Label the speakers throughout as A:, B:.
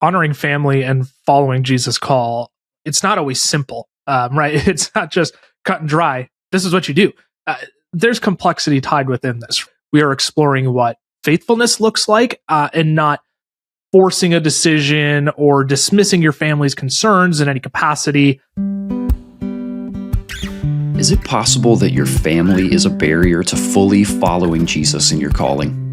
A: honoring family and following Jesus' call, it's not always simple, right? It's not just cut and dry. This is what you do. There's complexity tied within this. We are exploring what faithfulness looks like, and not forcing a decision or dismissing your family's concerns in any capacity.
B: Is it possible that your family is a barrier to fully following Jesus in your calling?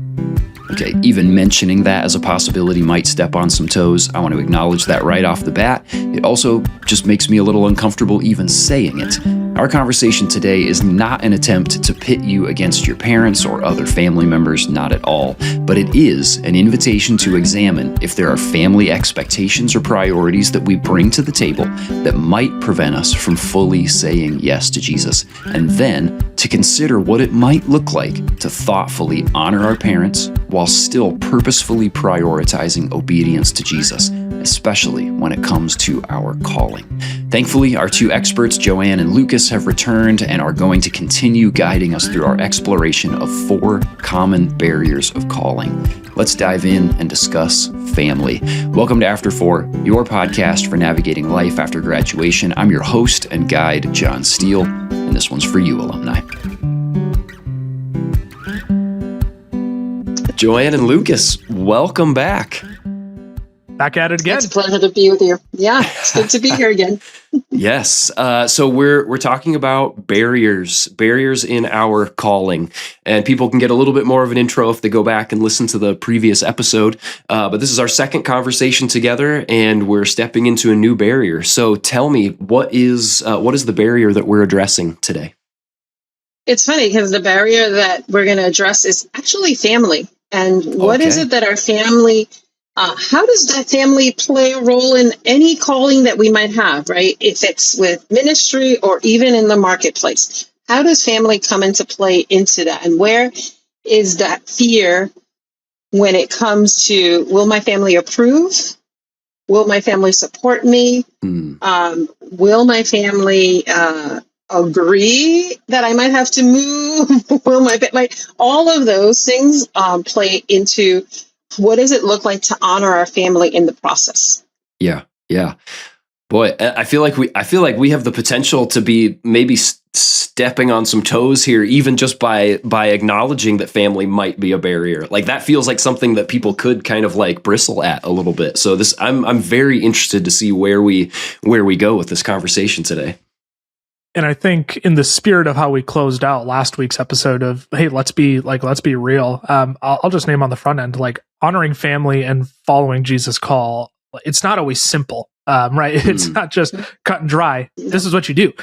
B: Okay, even mentioning that as a possibility might step on some toes. I want to acknowledge that right off the bat. It also just makes me a little uncomfortable even saying it. Our conversation today is not an attempt to pit you against your parents or other family members, not at all. But it is an invitation to examine if there are family expectations or priorities that we bring to the table that might prevent us from fully saying yes to Jesus. And then to consider what it might look like to thoughtfully honor our parents while still purposefully prioritizing obedience to Jesus, especially when it comes to our calling. Thankfully, our two experts, Joanne and Lucas, have returned and are going to continue guiding us through our exploration of 4 common barriers of calling. Let's dive in and discuss family. Welcome to After 4, your podcast for navigating life after graduation. I'm your host and guide, John Steele, and this one's for you, alumni. Joanne and Lucas, welcome back.
A: Back at it again.
C: It's a pleasure to be with you. Yeah, it's good to be here again.
B: Yes. So we're talking about barriers in our calling, and people can get a little bit more of an intro if they go back and listen to the previous episode. But this is our second conversation together, and we're stepping into a new barrier. So tell me, what is the barrier that we're addressing today?
C: It's funny because the barrier that we're going to address is actually family. And what is it that our family, how does that family play a role in any calling that we might have, right? If it's with ministry or even in the marketplace, how does family come into play into that? And where is that fear when it comes to, will my family approve? Will my family support me? Will my family agree that I might have to move? Will my all of those things play into what does it look like to honor our family in the process? Yeah.
B: Boy, I feel like we have the potential to be maybe stepping on some toes here, even just by acknowledging that family might be a barrier. Like that feels like something that people could kind of like bristle at a little bit. So I'm very interested to see where we go with this conversation today.
A: And I think in the spirit of how we closed out last week's episode of, hey, let's be real. I'll just name on the front end, like honoring family and following Jesus' call. It's not always simple, right? It's not just cut and dry. This is what you do.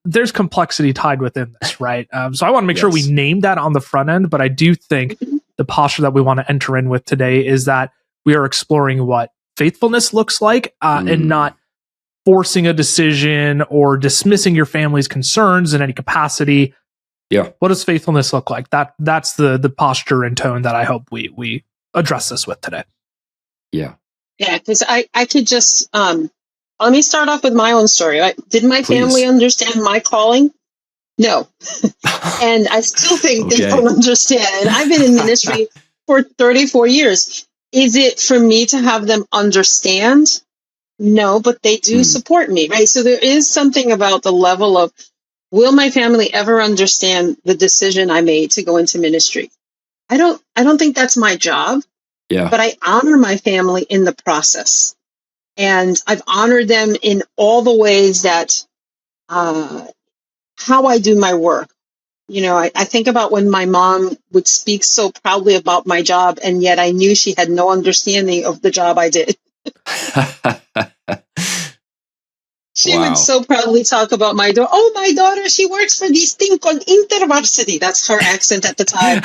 A: There's complexity tied within this, right? So I want to make sure we name that on the front end, but I do think the posture that we want to enter in with today is that we are exploring what faithfulness looks like, and not forcing a decision or dismissing your family's concerns in any capacity. Yeah. What does faithfulness look like? That's the posture and tone that I hope we address this with today.
C: Yeah. Yeah, because I could just let me start off with my own story. Did my family understand my calling? No. And I still think they don't understand. And I've been in ministry for 34 years. Is it for me to have them understand? No, but they do support me, right? So there is something about the level of, will my family ever understand the decision I made to go into ministry? I don't think that's my job. Yeah. But I honor my family in the process. And I've honored them in all the ways that how I do my work. You know, I think about when my mom would speak so proudly about my job, and yet I knew she had no understanding of the job I did. She would so proudly talk about my daughter. Oh, my daughter, she works for this thing called InterVarsity. That's her accent at the time.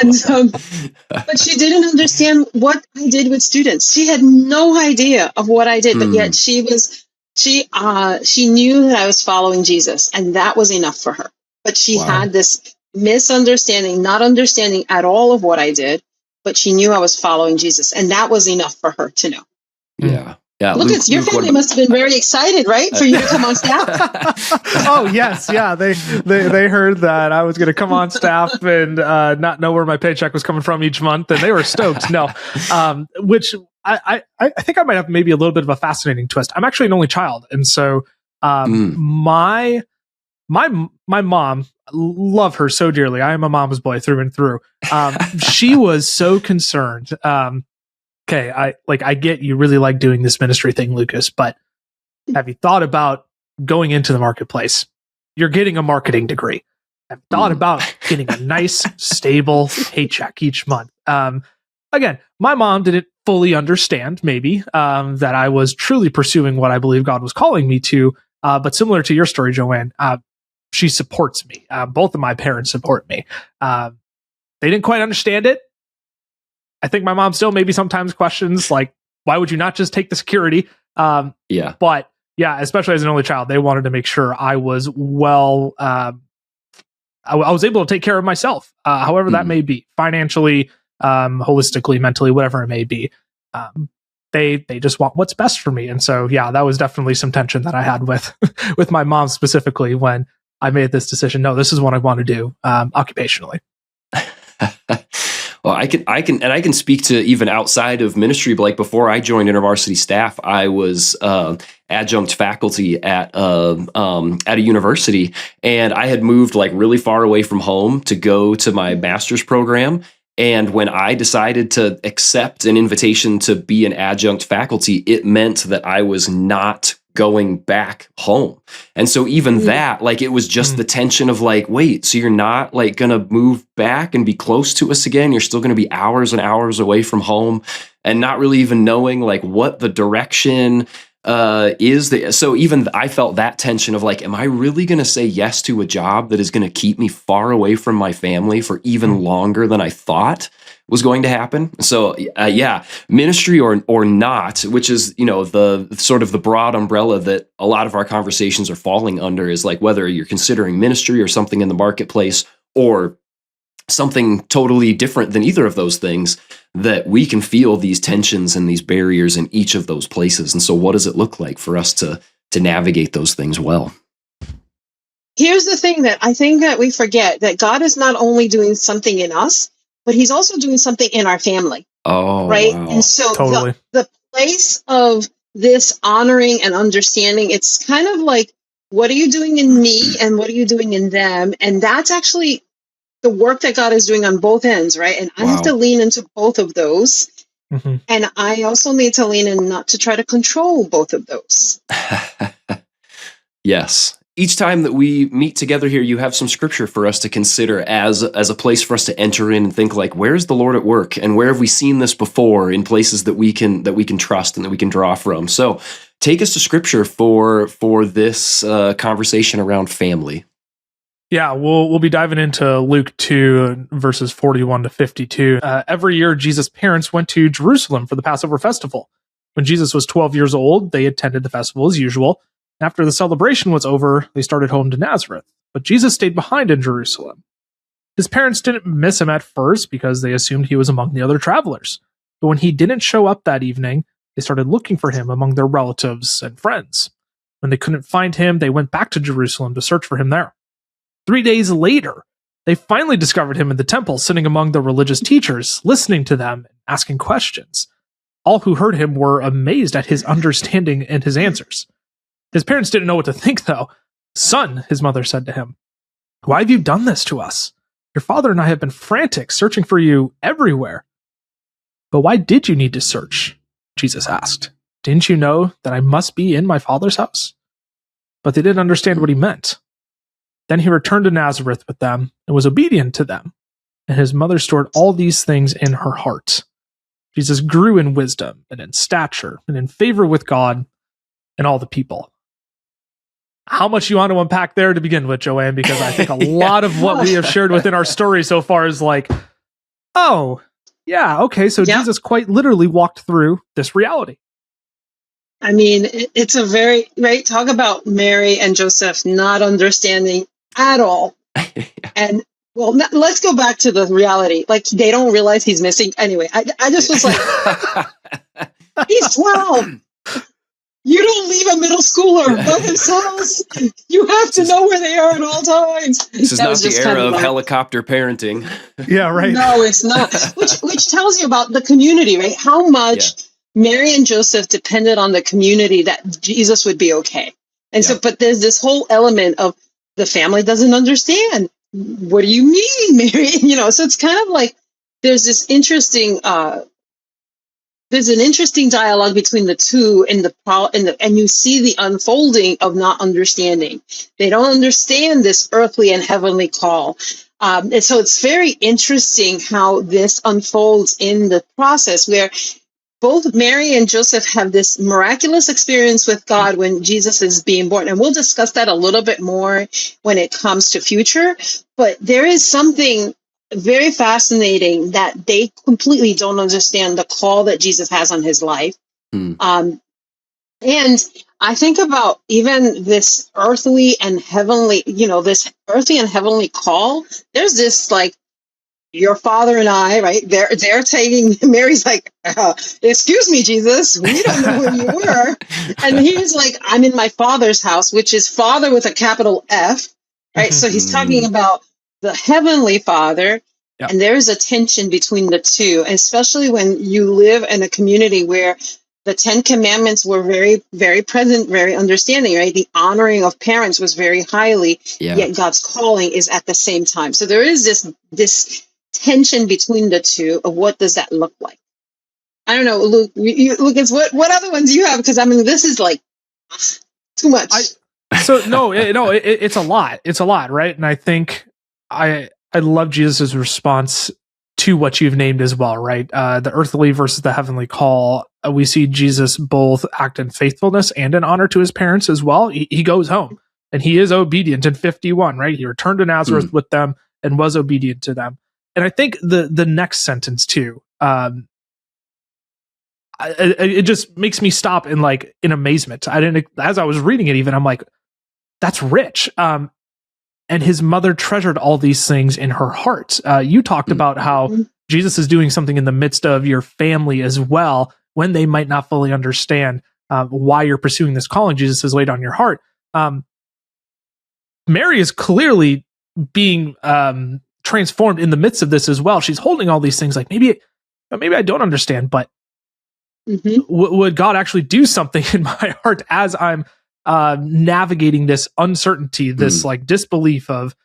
C: And, but she didn't understand what I did with students. She had no idea of what I did, but yet she knew that I was following Jesus, and that was enough for her. But she had this misunderstanding, not understanding at all of what I did, but she knew I was following Jesus, and that was enough for her to know.
B: Yeah.
C: Lucas, your family must have been very excited, right, for you to come on staff?
A: Oh, yes. Yeah. They heard that I was going to come on staff and not know where my paycheck was coming from each month, and they were stoked. No, which I think I might have maybe a little bit of a fascinating twist. I'm actually an only child, and so my mom, love her so dearly. I am a mama's boy through and through. She was so concerned. Okay, I get you really like doing this ministry thing, Lucas, but have you thought about going into the marketplace? You're getting a marketing degree. Have you thought about getting a nice, stable paycheck each month? Again, my mom didn't fully understand maybe that I was truly pursuing what I believe God was calling me to. But similar to your story, Joanne, she supports me. Both of my parents support me. They didn't quite understand it. I think my mom still maybe sometimes questions, like, why would you not just take the security?
B: Yeah.
A: But yeah, especially as an only child, they wanted to make sure I was well, I was able to take care of myself, however that may be, financially, holistically, mentally, whatever it may be. They just want what's best for me. And so, yeah, that was definitely some tension that I had with with my mom specifically when I made this decision. No, this is what I want to do occupationally.
B: Well, I can speak to even outside of ministry, but like before I joined InterVarsity staff, I was adjunct faculty at a university, and I had moved like really far away from home to go to my master's program. And when I decided to accept an invitation to be an adjunct faculty, it meant that I was not going back home. And so even that, like, it was just the tension of like, wait, so you're not like going to move back and be close to us again? You're still going to be hours and hours away from home and not really even knowing like what the direction is. So even I felt that tension of like, am I really going to say yes to a job that is going to keep me far away from my family for even longer than I thought was going to happen? So yeah, ministry or not, which is, the sort of the broad umbrella that a lot of our conversations are falling under, is like whether you're considering ministry or something in the marketplace or something totally different than either of those things, that we can feel these tensions and these barriers in each of those places. And so what does it look like for us to navigate those things well?
C: Here's the thing that I think that we forget, that God is not only doing something in us, but he's also doing something in our family.
B: Oh,
C: right.
B: Wow.
C: And so
A: Totally.
C: the place of this honoring and understanding, it's kind of like, what are you doing in me and what are you doing in them? And that's actually the work that God is doing on both ends, right? And I have to lean into both of those. And I also need to lean in not to try to control both of those.
B: Yes. Each time that we meet together here, you have some scripture for us to consider as a place for us to enter in and think like, where's the Lord at work? And where have we seen this before in places that we can trust and that we can draw from? So take us to scripture for this conversation around family.
A: Yeah, we'll be diving into Luke 2, verses 41 to 52. Every year, Jesus' parents went to Jerusalem for the Passover festival. When Jesus was 12 years old, they attended the festival as usual. After the celebration was over, they started home to Nazareth. But Jesus stayed behind in Jerusalem. His parents didn't miss him at first because they assumed he was among the other travelers. But when he didn't show up that evening, they started looking for him among their relatives and friends. When they couldn't find him, they went back to Jerusalem to search for him there. 3 days later, they finally discovered him in the temple, sitting among the religious teachers, listening to them and asking questions. All who heard him were amazed at his understanding and his answers. His parents didn't know what to think, though. "Son," his mother said to him, "why have you done this to us? Your father and I have been frantic, searching for you everywhere." "But why did you need to search?" Jesus asked. "Didn't you know that I must be in my father's house?" But they didn't understand what he meant. Then he returned to Nazareth with them and was obedient to them. And his mother stored all these things in her heart. Jesus grew in wisdom and in stature and in favor with God and all the people. How much you want to unpack there to begin with, Joanne? Because I think a lot of what we have shared within our story so far is like, oh, yeah, okay, so Jesus quite literally walked through this reality.
C: I mean, it's a very, right, talk about Mary and Joseph not understanding at all. And, well, let's go back to the reality. Like, they don't realize he's missing. Anyway, I just was like, he's 12. You don't leave a middle schooler by themselves. You have to know where they are at all times.
B: This is not the era of helicopter parenting.
A: Yeah, right.
C: No, it's not. Which tells you about the community, right? How much Mary and Joseph depended on the community that Jesus would be okay. And so, but there's this whole element of the family doesn't understand. What do you mean, Mary? So it's kind of like there's this interesting, there's an interesting dialogue between the two and you see the unfolding of not understanding. They don't understand this earthly and heavenly call. And so it's very interesting how this unfolds in the process where both Mary and Joseph have this miraculous experience with God when Jesus is being born. And we'll discuss that a little bit more when it comes to future. But there is something very fascinating that they completely don't understand the call that Jesus has on his life. And I think about even this earthly and heavenly, this earthly and heavenly call. There's this like, your father and I, right? They're taking, Mary's like, excuse me, Jesus, we don't know where you were. And he's like, I'm in my father's house, which is father with a capital F, right? So he's talking about the heavenly Father. Yep. And there's a tension between the two, especially when you live in a community where the 10 Commandments were very, very present, very understanding, right? The honoring of parents was very highly, yet God's calling is at the same time. So there is this tension between the two of what does that look like. I don't know, Luke, Lucas, what other ones do you have? Because I mean, this is like too much.
A: It's a lot. It's a lot, right? And I think I love Jesus' response to what you've named as well, right? The earthly versus the heavenly call. We see Jesus both act in faithfulness and in honor to his parents as well. He goes home and he is obedient in 51, right? He returned to Nazareth with them and was obedient to them. And I think the next sentence too, it just makes me stop in amazement. As I was reading it, even I'm like, that's rich. And his mother treasured all these things in her heart. You talked about how Jesus is doing something in the midst of your family as well, when they might not fully understand why you're pursuing this calling Jesus has laid on your heart. Mary is clearly being transformed in the midst of this as well. She's holding all these things like maybe I don't understand, but would God actually do something in my heart as I'm navigating this uncertainty, this like disbelief of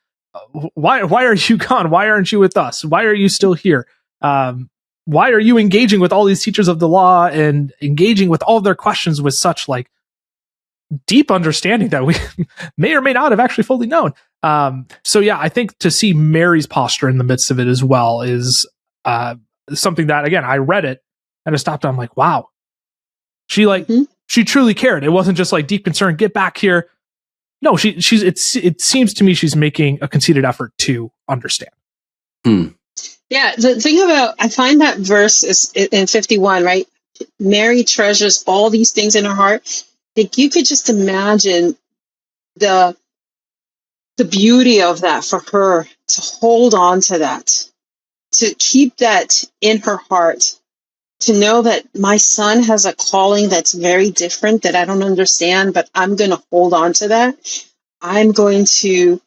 A: why are you gone? Why aren't you with us? Why are you still here? Why are you engaging with all these teachers of the law and engaging with all of their questions with such like deep understanding that we may or may not have actually fully known? So yeah, I think to see Mary's posture in the midst of it as well is something that, again, I read it and I stopped and I'm like, wow, she truly cared. It wasn't just like deep concern, get back here. No, it seems to me she's making a conceited effort to understand.
C: Yeah, the thing about, I find that verse is in 51, right? Mary treasures all these things in her heart. Like you could just imagine the beauty of that for her to hold on to that, to keep that in her heart, to know that my son has a calling that's very different that I don't understand, but I'm going to hold on to that. I'm going to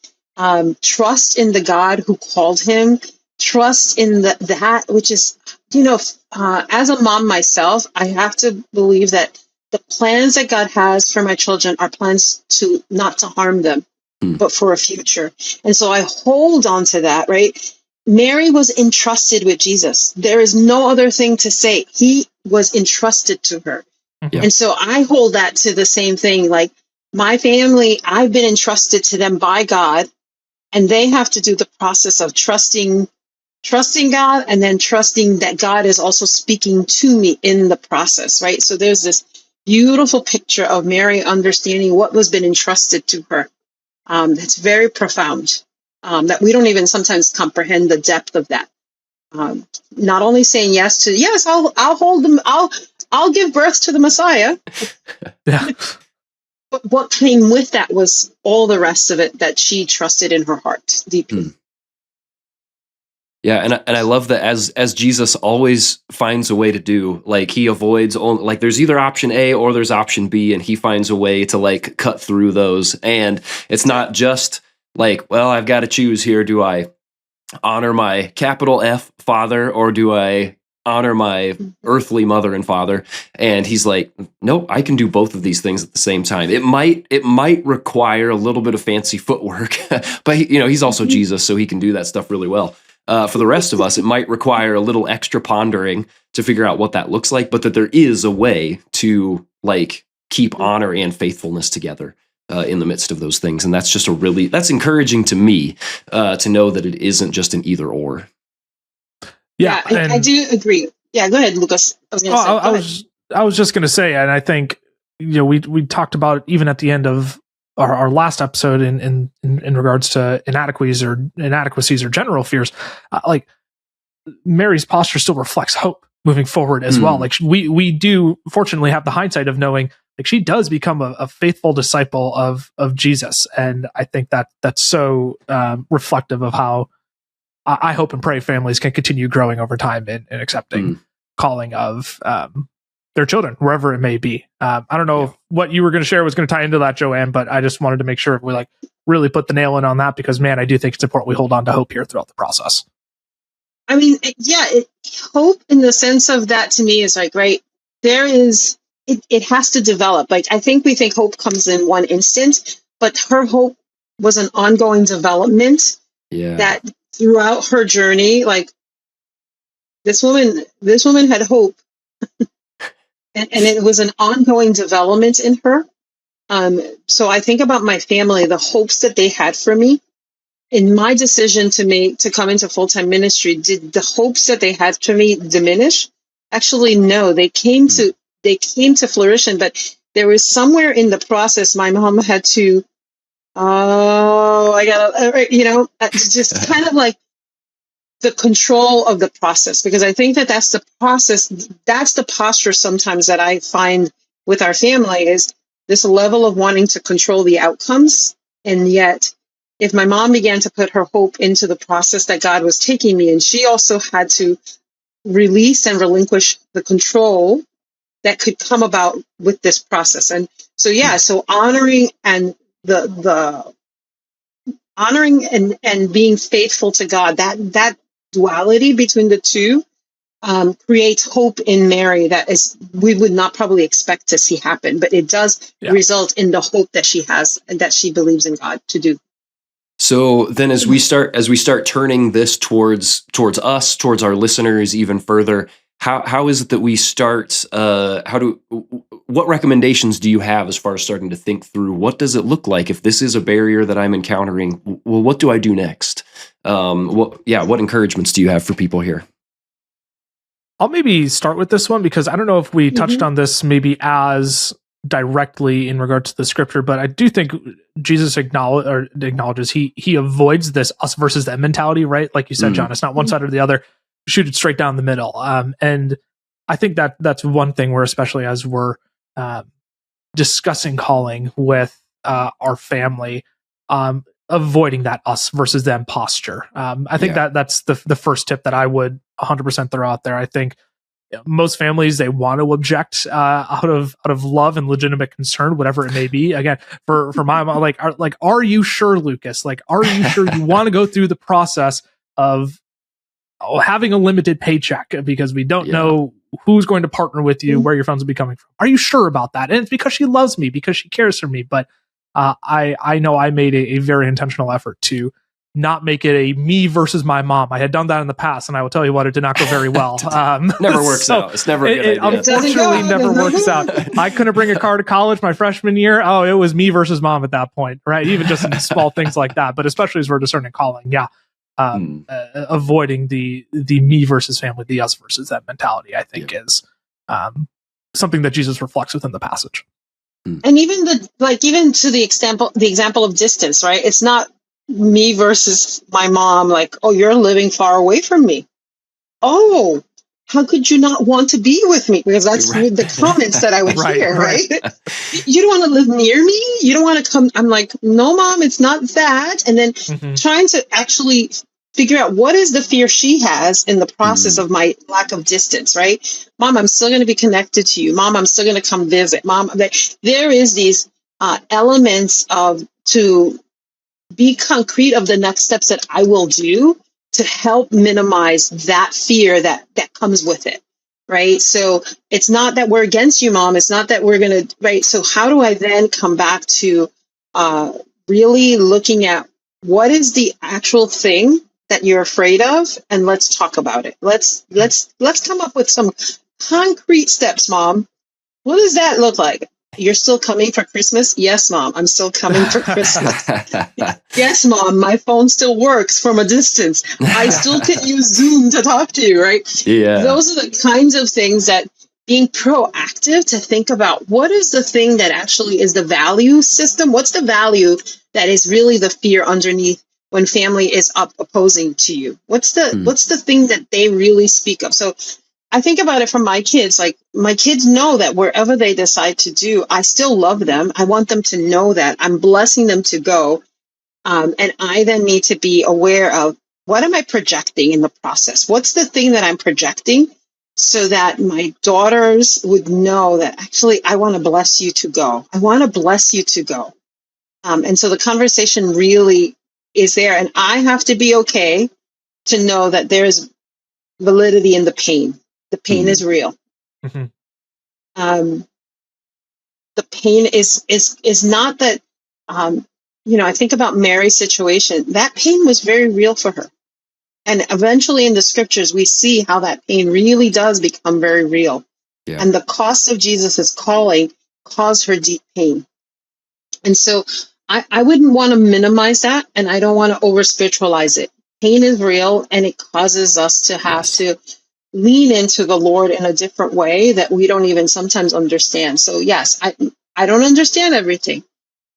C: trust in the God who called him, trust in that which is, as a mom myself, I have to believe that the plans that God has for my children are plans to not to harm them, but for a future. And so I hold on to that, right? Mary was entrusted with Jesus. There is no other thing to say. He was entrusted to her. Yeah. And so I hold that to the same thing. Like my family, I've been entrusted to them by God, and they have to do the process of trusting God and then trusting that God is also speaking to me in the process, right? So there's this beautiful picture of Mary understanding what was been entrusted to her. That's very profound. That we don't even sometimes comprehend the depth of that. Not only saying yes, I'll hold them, I'll give birth to the Messiah.
A: Yeah.
C: But what came with that was all the rest of it that she trusted in her heart deeply.
B: Yeah, and I love that as Jesus always finds a way to do, like he avoids like there's either option A or there's option B, and he finds a way to like cut through those. And it's not just like, well, I've got to choose here. Do I honor my capital F father, or do I
D: honor my earthly mother and father. And he's like, no, I can do both of these things at the same time. It might require a little bit of fancy footwork, but he's also Jesus, so he can do that stuff really well. For the rest of us, it might require a little extra pondering to figure out what that looks like, but that there is a way to keep honor and faithfulness together in the midst of those things. And that's just that's encouraging to me to know that it isn't just an either or.
C: Yeah, I do agree. Yeah, go ahead, Lucas.
A: I was just going to say, and I think we talked about it even at the end of our last episode in regards to inadequacies or general fears. Mary's posture still reflects hope moving forward as well. Like we do fortunately have the hindsight of knowing she does become a faithful disciple of Jesus, and I think that's so reflective of how I hope and pray families can continue growing over time in accepting calling of their children, wherever it may be. I don't know if what you were going to share was going to tie into that, Joanne, but I just wanted to make sure we really put the nail in on that, because man, I do think it's important we hold on to hope here throughout the process.
C: I mean, hope in the sense of that to me is right. There is, it has to develop. I think we think hope comes in one instant, but her hope was an ongoing development that throughout her journey, this woman had hope, and it was an ongoing development in her. So I think about my family, the hopes that they had for me in my decision to come into full-time ministry. Did the hopes that they had for me diminish? Actually, no, they came to fruition, but there was somewhere in the process, my mom had to, just kind of the control of the process, because I think that's the process, that's the posture sometimes that I find with our family, is this level of wanting to control the outcomes. And yet, if my mom began to put her hope into the process that God was taking me, and she also had to release and relinquish the control that could come about with this process. And so honoring and the honoring and being faithful to God, that duality between the two creates hope in Mary that is we would not probably expect to see happen, but it does result in the hope that she has and that she believes in God to do.
D: So then as we start turning this towards us, towards our listeners even further, how is it that we start, what recommendations do you have as far as starting to think through what does it look like if this is a barrier that I'm encountering? Well, what do I do next? What encouragements do you have for people here?
A: I'll maybe start with this one, because I don't know if we touched on this maybe as directly in regards to the scripture, but I do think Jesus acknowledges he avoids this us versus them mentality, right? Like you said, John, it's not one side or the other. Shoot it straight down the middle. And I think that's one thing where, especially as we're discussing calling with our family, avoiding that us versus them posture. I think that's the first tip that I would 100% throw out there. I think most families, they want to object out of love and legitimate concern, whatever it may be. Again, for my mom, are you sure, Lucas? Are you sure you want to go through the process of having a limited paycheck because we don't know who's going to partner with you, where your funds will be coming from? Are you sure about that? And it's because she loves me, because she cares for me. But I know I made a very intentional effort to not make it a me versus my mom. I had done that in the past, and I will tell you what, it did not go very well.
D: Never works out. It's never a good idea.
A: Unfortunately, never works out. I couldn't bring a car to college my freshman year. Oh, it was me versus mom at that point, right? Even just small things like that, but especially as we're discerning calling, avoiding the me versus family, the us versus them mentality, I think is something that Jesus reflects within the passage.
C: And even even to the example of distance, right? It's not me versus my mom, oh, you're living far away from me. Oh, how could you not want to be with me? Because that's the comments that I would hear, right? You don't want to live near me? You don't want to come? I'm like, no, Mom, it's not that. And then trying to actually figure out what is the fear she has in the process of my lack of distance, right? Mom, I'm still going to be connected to you. Mom, I'm still going to come visit. Mom, there is these elements of to be concrete of the next steps that I will do to help minimize that fear that comes with it. Right. So it's not that we're against you, Mom. It's not that we're going to. Right. So how do I then come back to really looking at what is the actual thing that you're afraid of? And let's talk about it. Let's come up with some concrete steps, Mom. What does that look like? You're still coming for Christmas? Yes, Mom. I'm still coming for Christmas. Yes, Mom. My phone still works from a distance. I still can use Zoom to talk to you, right?
D: Yeah.
C: Those are the kinds of things that being proactive to think about what is the thing that actually is the value system? What's the value that is really the fear underneath when family is opposing to you? What's the thing that they really speak of? So I think about it from my kids. Like, my kids know that wherever they decide to do, I still love them. I want them to know that I'm blessing them to go. And I then need to be aware of, what am I projecting in the process? What's the thing that I'm projecting so that my daughters would know that actually I want to bless you to go. I want to bless you to go. And so the conversation really is there. And I have to be okay to know that there's validity in the pain. The pain is real.
A: Mm-hmm.
C: The pain is not that, I think about Mary's situation. That pain was very real for her. And eventually in the scriptures, we see how that pain really does become very real. Yeah. And the cost of Jesus' calling caused her deep pain. And so I wouldn't want to minimize that, and I don't want to over spiritualize it. Pain is real, and it causes us to have to lean into the Lord in a different way that we don't even sometimes understand. So yes, I don't understand everything,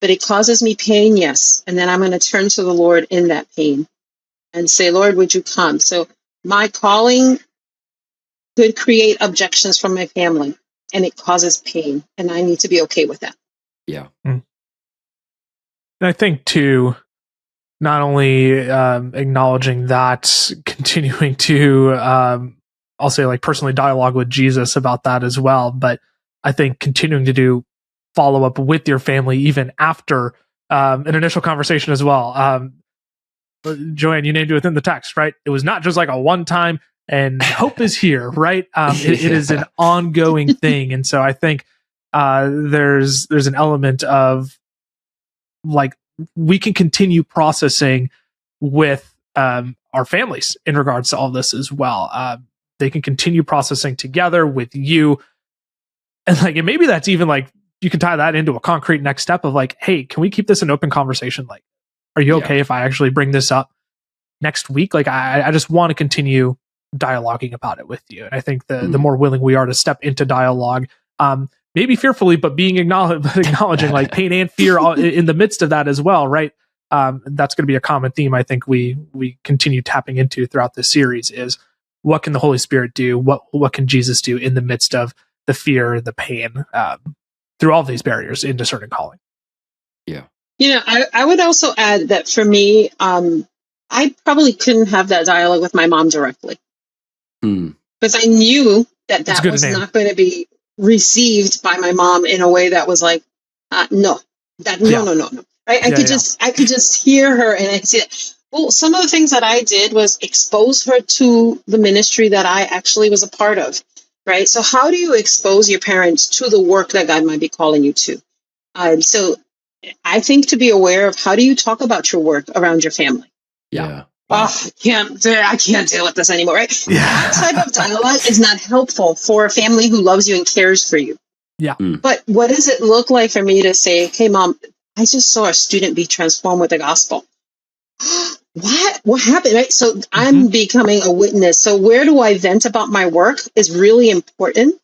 C: but it causes me pain, yes. And then I'm going to turn to the Lord in that pain and say, Lord, would you come? So my calling could create objections from my family, and it causes pain, and I need to be okay with that.
D: Yeah.
A: And I think too, not only acknowledging that, continuing to I'll say, like, personally dialogue with Jesus about that as well. But I think continuing to do follow up with your family even after an initial conversation as well. Joanne, you named it within the text, right? It was not just like a one time and hope is here, right? It is an ongoing thing. And so I think there's an element of, like, we can continue processing with our families in regards to all this as well. They can continue processing together with you. And like, and maybe that's even like, you can tie that into a concrete next step of like, hey, can we keep this an open conversation? Like, are you okay if I actually bring this up next week? Like, I just want to continue dialoguing about it with you. And I think the more willing we are to step into dialogue, maybe fearfully, but being acknowledging like pain and fear in the midst of that as well, right? That's going to be a common theme I think we continue tapping into throughout this series is, what can the Holy Spirit do? What can Jesus do in the midst of the fear, the pain, through all of these barriers in discerning calling?
D: Yeah.
C: I would also add that for me, I probably couldn't have that dialogue with my mom directly. Because I knew that was not going to be received by my mom in a way that was like, no. Right? I could just hear her, and I could see it. Well, some of the things that I did was expose her to the ministry that I actually was a part of, right? So how do you expose your parents to the work that God might be calling you to? So I think to be aware of, how do you talk about your work around your family?
D: Yeah.
C: Oh, I can't deal with this anymore, right? Yeah. That type of dialogue is not helpful for a family who loves you and cares for you.
A: Yeah.
C: But what does it look like for me to say, hey, Mom, I just saw a student be transformed with the gospel. What happened? Right. So I'm becoming a witness. So where do I vent about my work is really important,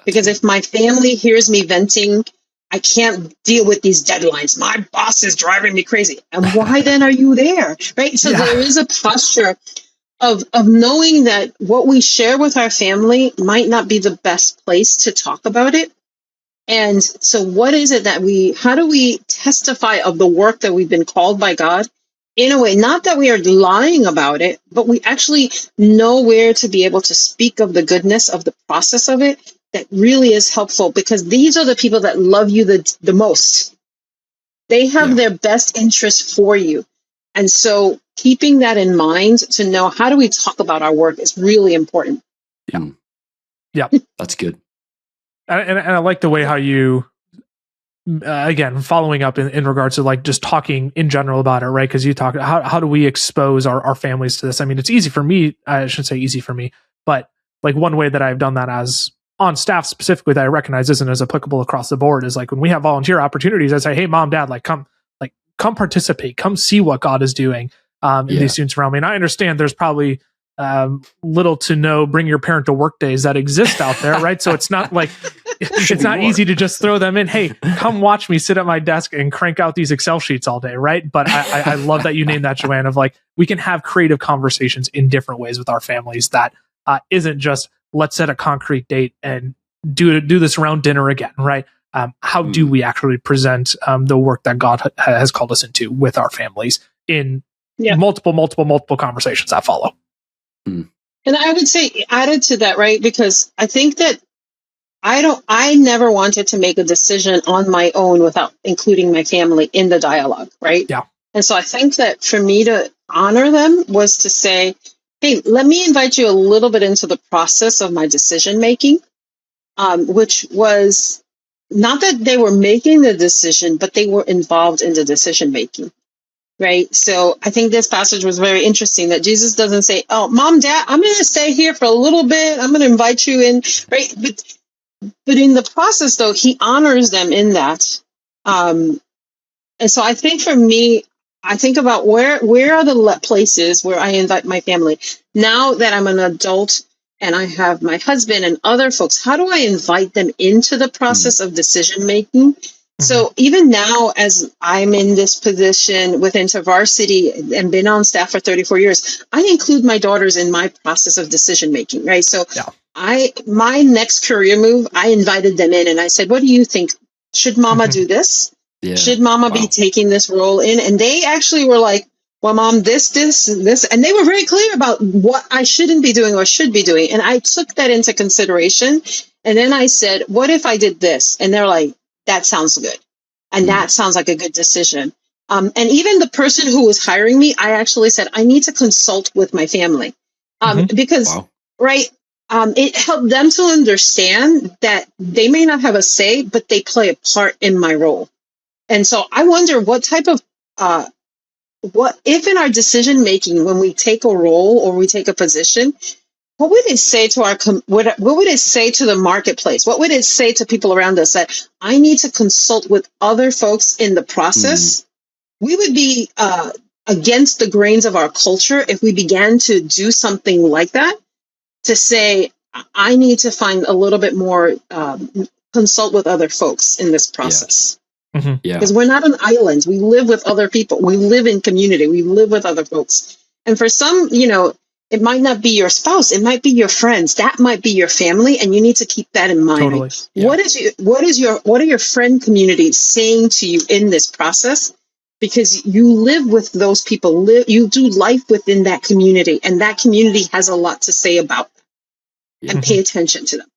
C: because if my family hears me venting, I can't deal with these deadlines. My boss is driving me crazy. And why then are you there? Right. So there is a posture of knowing that what we share with our family might not be the best place to talk about it. And so what is it that how do we testify of the work that we've been called by God in a way, not that we are lying about it, but we actually know where to be able to speak of the goodness of the process of it that really is helpful, because these are the people that love you the most. They have their best interest for you. And so keeping that in mind to know how do we talk about our work is really important.
A: Yeah.
D: That's good.
A: And I like the way how you, again, following up in regards to like just talking in general about it, right? Because you talk, how do we expose our families to this? I mean, it's easy for me. I shouldn't say easy for me, but like one way that I've done that as on staff specifically that I recognize isn't as applicable across the board is like when we have volunteer opportunities, I say, hey, mom, dad, come participate, come see what God is doing in these students around me. And I understand there's probably little to no bring your parent to work days that exist out there, right? So it's not like it's not easy to just throw them in. Hey, come watch me sit at my desk and crank out these Excel sheets all day, right? But I love that you named that, Joanne, of like we can have creative conversations in different ways with our families that isn't just let's set a concrete date and do this around dinner again, right? How do we actually present the work that God has called us into with our families in multiple conversations that follow?
C: And I would say added to that, right? Because I think that I never wanted to make a decision on my own without including my family in the dialogue, right?
A: Yeah.
C: And so I think that for me to honor them was to say, hey, let me invite you a little bit into the process of my decision making, which was not that they were making the decision, but they were involved in the decision making. Right. So I think this passage was very interesting that Jesus doesn't say, oh, mom, dad, I'm going to stay here for a little bit. I'm going to invite you in. Right. But in the process, though, he honors them in that. And so I think for me, I think about where are the places where I invite my family now that I'm an adult and I have my husband and other folks. How do I invite them into the process of decision making? So even now, as I'm in this position with InterVarsity and been on staff for 34 years, I include my daughters in my process of decision making, right? So my next career move, I invited them in and I said, what do you think? Should mama do this? Yeah. Should mama be taking this role in? And they actually were like, well, mom, this. And they were very clear about what I shouldn't be doing or should be doing. And I took that into consideration. And then I said, what if I did this? And they're like, that sounds good. And that sounds like a good decision. And even the person who was hiring me, I actually said, I need to consult with my family. Because, it helped them to understand that they may not have a say, but they play a part in my role. And so I wonder what type of, what if in our decision making, when we take a role or we take a position, what would it say to what would it say to the marketplace? What would it say to people around us that I need to consult with other folks in the process? We would be against the grains of our culture if we began to do something like that, to say, I need to find a little bit more, consult with other folks in this process. Because we're not an island. We live with other people. We live in community. We live with other folks. And for some, it might not be your spouse. It might be your friends. That might be your family, and you need to keep that in mind.
A: Totally.
C: Yeah. What are your friend communities saying to you in this process? Because you live with those people. You do life within that community, and that community has a lot to say about them. And pay attention to them.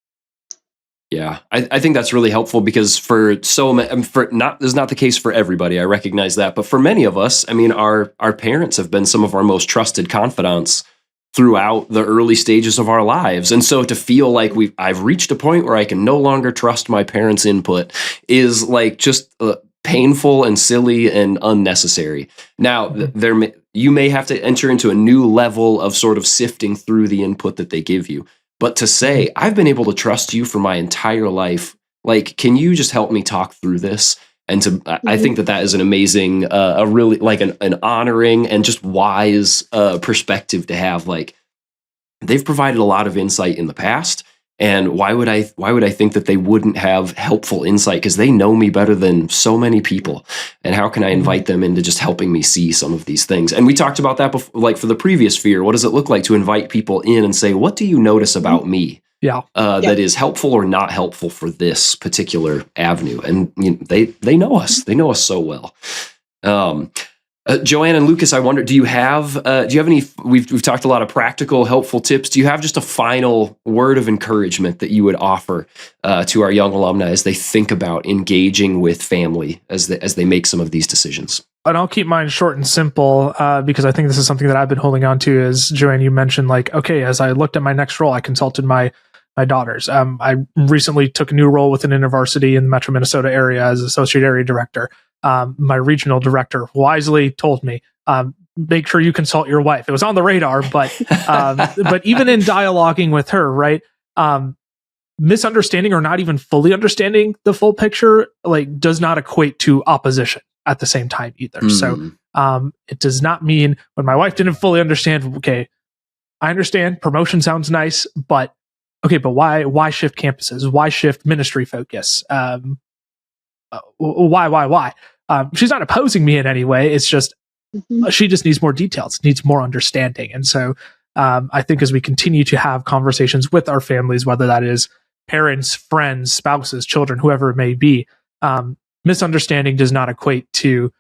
D: Yeah, I think that's really helpful because this is not the case for everybody. I recognize that, but for many of us, I mean, our parents have been some of our most trusted confidants throughout the early stages of our lives. And so to feel like I've reached a point where I can no longer trust my parents' input is like just painful and silly and unnecessary. Now, you may have to enter into a new level of sort of sifting through the input that they give you. But to say, I've been able to trust you for my entire life, like, can you just help me talk through this? And I think that is an amazing, a really like an honoring and just wise perspective to have. Like, they've provided a lot of insight in the past, and why would I think that they wouldn't have helpful insight? Because they know me better than so many people. And how can I invite them into just helping me see some of these things? And we talked about that before, like for the previous fear. What does it look like to invite people in and say, what do you notice about me? That is helpful or not helpful for this particular avenue. And they know us. They know us so well. Joanne and Lucas, I wonder, do you have any, we've talked a lot of practical, helpful tips. Do you have just a final word of encouragement that you would offer to our young alumni as they think about engaging with family as they make some of these decisions?
A: And I'll keep mine short and simple because I think this is something that I've been holding on to. As Joanne, you mentioned, like, okay, as I looked at my next role, I consulted my daughters. I recently took a new role within an university in the Metro Minnesota area as associate area director. My regional director wisely told me, make sure you consult your wife. It was on the radar, but even in dialoguing with her, right? Misunderstanding or not even fully understanding the full picture, like, does not equate to opposition at the same time either. So it does not mean when my wife didn't fully understand, okay, I understand promotion sounds nice, but okay, but why shift campuses? Why shift ministry focus? Why? She's not opposing me in any way. It's just, she just needs more details, needs more understanding. And so I think as we continue to have conversations with our families, whether that is parents, friends, spouses, children, whoever it may be, misunderstanding does not equate to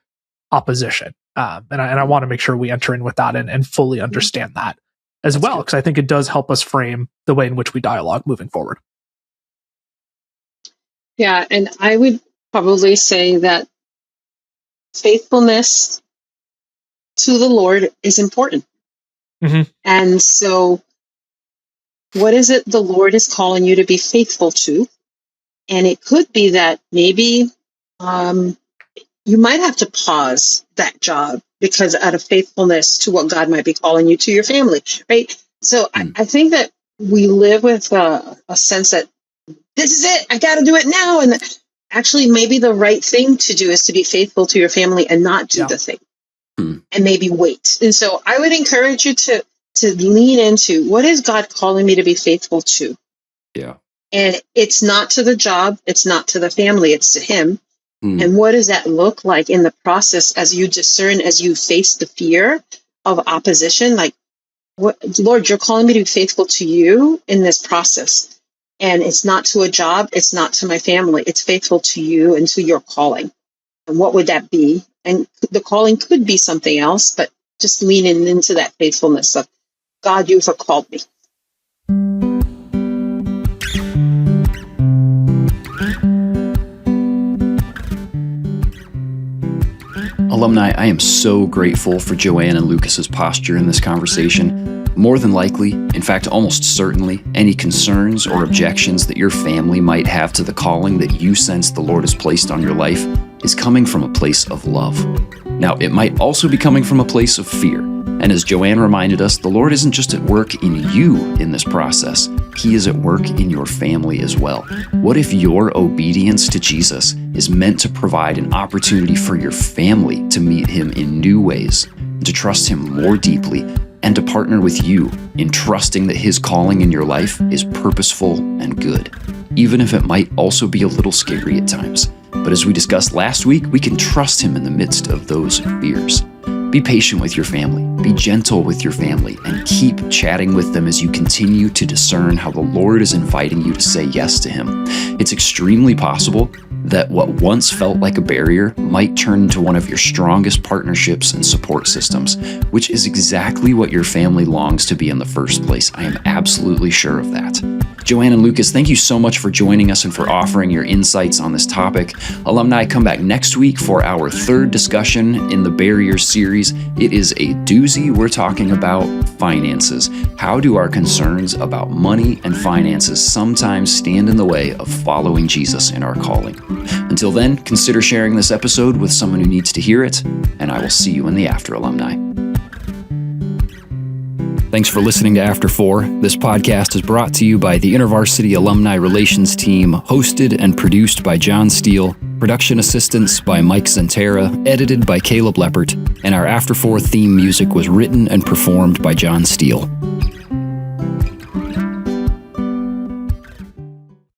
A: opposition. And I want to make sure we enter in with that and fully understand that as well, because I think it does help us frame the way in which we dialogue moving forward.
C: Yeah, and I would probably say that faithfulness to the Lord is important. And so what is it the Lord is calling you to be faithful to? And it could be that maybe you might have to pause that job because out of faithfulness to what God might be calling you to your family, right? So I think that we live with a sense that this is it, I got to do it now. And actually, maybe the right thing to do is to be faithful to your family and not do the thing and maybe wait. And so I would encourage you to lean into, what is God calling me to be faithful to?
D: Yeah.
C: And it's not to the job, it's not to the family, it's to Him. And what does that look like in the process as you discern, as you face the fear of opposition? Like, what, Lord, you're calling me to be faithful to you in this process. And it's not to a job, it's not to my family, it's faithful to you and to your calling. And what would that be? And the calling could be something else, but just leaning into that faithfulness of, God, you've called me.
B: Alumni, I am so grateful for Joanne and Lucas's posture in this conversation. More than likely, in fact, almost certainly, any concerns or objections that your family might have to the calling that you sense the Lord has placed on your life is coming from a place of love. Now, it might also be coming from a place of fear. And as Joanne reminded us, the Lord isn't just at work in you in this process. He is at work in your family as well. What if your obedience to Jesus is meant to provide an opportunity for your family to meet Him in new ways, to trust Him more deeply, and to partner with you in trusting that His calling in your life is purposeful and good, even if it might also be a little scary at times. But as we discussed last week, we can trust Him in the midst of those fears. Be patient with your family, be gentle with your family, and keep chatting with them as you continue to discern how the Lord is inviting you to say yes to Him. It's extremely possible that what once felt like a barrier might turn into one of your strongest partnerships and support systems, which is exactly what your family longs to be in the first place. I am absolutely sure of that. Joanne and Lucas, thank you so much for joining us and for offering your insights on this topic. Alumni, come back next week for our third discussion in the Barriers series. It is a doozy. We're talking about finances. How do our concerns about money and finances sometimes stand in the way of following Jesus in our calling? Until then, consider sharing this episode with someone who needs to hear it, and I will see you in the after, alumni. Thanks for listening to After 4. This podcast is brought to you by the InterVarsity Alumni Relations Team, hosted and produced by John Steele, production assistance by Mike Zentera, edited by Caleb Leppert, and our After 4 theme music was written and performed by John Steele.